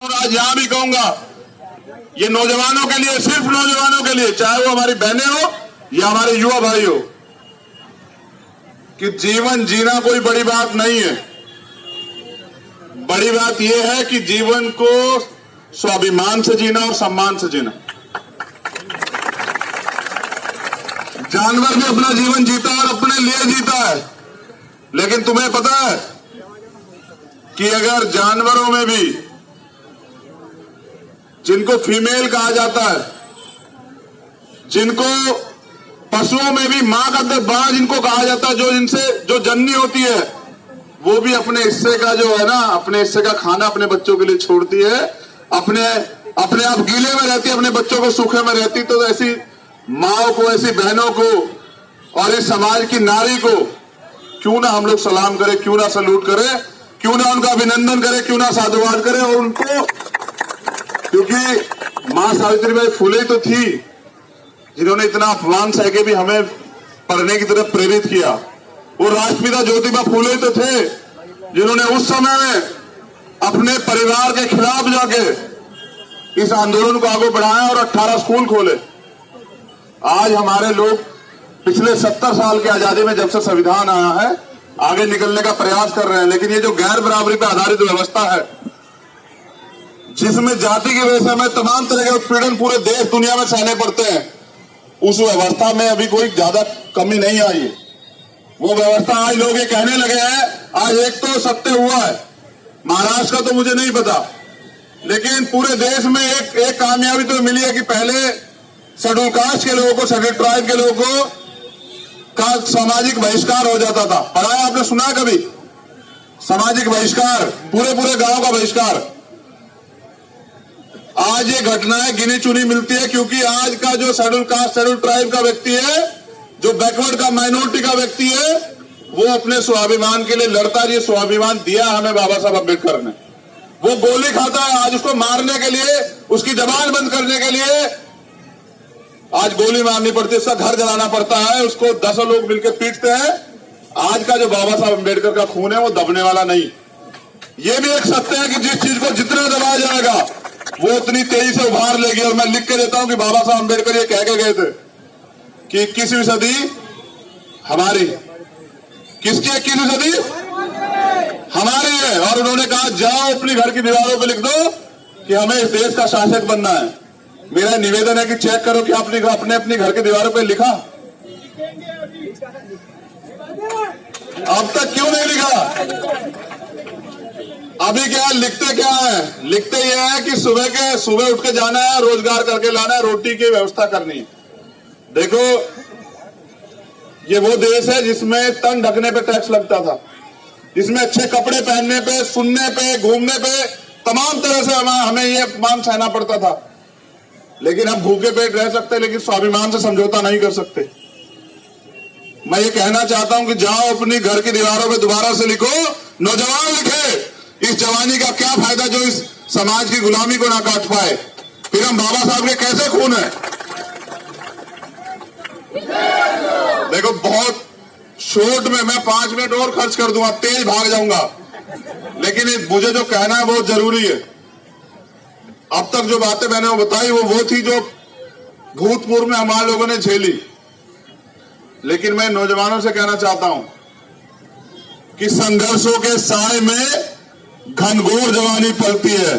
और आज यहां भी कहूंगा, ये नौजवानों के लिए, सिर्फ नौजवानों के लिए, चाहे वो हमारी बहनें हो या हमारे युवा भाई हो, कि जीवन जीना कोई बड़ी बात नहीं है। बड़ी बात यह है कि जीवन को स्वाभिमान से जीना और सम्मान से जीना। जानवर भी अपना जीवन जीता है और अपने लिए जीता है, लेकिन तुम्हें पता है कि अगर जानवरों में भी, जिनको फीमेल कहा जाता है, जिनको पशुओं में भी मां का बाण जिनको कहा जाता है, जो इनसे जो जननी होती है, वो भी अपने हिस्से का जो है ना, अपने हिस्से का खाना अपने बच्चों के लिए छोड़ती है, अपने आप गीले में रहती है, अपने बच्चों को सूखे में रहती। तो ऐसी माओ को, ऐसी बहनों को और इस समाज की नारी को क्यों ना हम लोग सलाम करें, क्यों ना सल्यूट करें, क्यों ना उनका अभिनंदन करें, क्यों ना साधुवाद करें। और उनको, क्योंकि मां सावित्रीबाई फुले तो थी जिन्होंने इतना अपमान सह के भी हमें पढ़ने की तरफ प्रेरित किया। वो राष्ट्रपिता ज्योतिबा फुले तो थे जिन्होंने उस समय में अपने परिवार के खिलाफ जाके इस आंदोलन को आगे बढ़ाया और 18 स्कूल खोले। आज हमारे लोग पिछले 70 साल की आजादी में, जब से संविधान आया है, आगे निकलने का प्रयास कर रहे हैं, लेकिन ये जो गैर बराबरी पर आधारित व्यवस्था है, जिसमें जाति की वजह से हमें तमाम तरह के उत्पीड़न पूरे देश दुनिया में सहने पड़ते हैं, उस व्यवस्था में अभी कोई ज्यादा कमी नहीं आई है। वो व्यवस्था आज लोग ये कहने लगे हैं, आज एक तो सत्य हुआ है, महाराष्ट्र का तो मुझे नहीं पता, लेकिन पूरे देश में एक कामयाबी तो मिली है कि पहले शेड्यूल कास्ट के लोगों को, शेड्यूल ट्राइब के लोगों को का सामाजिक बहिष्कार हो जाता था। पढ़ा है आपने, सुना कभी? सामाजिक बहिष्कार, पूरे गांव का बहिष्कार। आज ये घटनाएं गिनी चुनी मिलती है, क्योंकि आज का जो शेड्यूल कास्ट, शेड्यूल ट्राइब का व्यक्ति है, जो बैकवर्ड का, माइनॉरिटी का व्यक्ति है, वो अपने स्वाभिमान के लिए लड़ता है। ये स्वाभिमान दिया हमें बाबा साहब अम्बेडकर ने। वो गोली खाता है, आज उसको मारने के लिए, उसकी जबान बंद करने के लिए आज गोली मारनी पड़ती है, उसका घर जलाना पड़ता है, उसको 10 लोग मिलकर पीटते हैं। आज का जो बाबा साहब अम्बेडकर का खून है, वो दबने वाला नहीं। ये भी एक सत्य है कि जिस चीज को जितना दबाया जाएगा वो उतनी तेजी से उभार लेगी। और मैं लिख के देता हूं कि बाबा साहब अम्बेडकर ये कह के गए थे कि 21वीं सदी हमारी, किसकी 21वीं सदी? हमारी है। और उन्होंने कहा, जाओ अपनी घर की दीवारों पे लिख दो कि हमें इस देश का शासक बनना है। मेरा निवेदन है कि चेक करो कि आपने अपनी घर की दीवारों पे लिखा। अब तक क्यों नहीं लिखा? अभी क्या लिखते क्या है? लिखते ये है कि सुबह उठ के जाना है, रोजगार करके लाना है, रोटी की व्यवस्था करनी है। देखो, ये वो देश है जिसमें तन ढकने पे टैक्स लगता था, जिसमें अच्छे कपड़े पहनने पे, सुनने पे, घूमने पे, तमाम तरह से हमें ये अपमान सहना पड़ता था। लेकिन हम भूखे पेट रह सकते हैं, लेकिन स्वाभिमान से समझौता नहीं कर सकते। मैं ये कहना चाहता हूं कि जाओ अपनी घर की दीवारों पे दोबारा से लिखो, नौजवान लिखे, इस जवानी का क्या फायदा जो इस समाज की गुलामी को ना काट पाए। फिर हम बाबा साहब के कैसे खून है? देखो, बहुत शॉर्ट में मैं 5 मिनट और खर्च कर दूंगा, तेज भाग जाऊंगा, लेकिन मुझे जो कहना है बहुत जरूरी है। अब तक जो बातें मैंने वो बताई, वो थी जो भूतपूर्व में हमारे लोगों ने झेली। लेकिन मैं नौजवानों से कहना चाहता हूं कि संघर्षों के साए में घनघोर जवानी पलती है।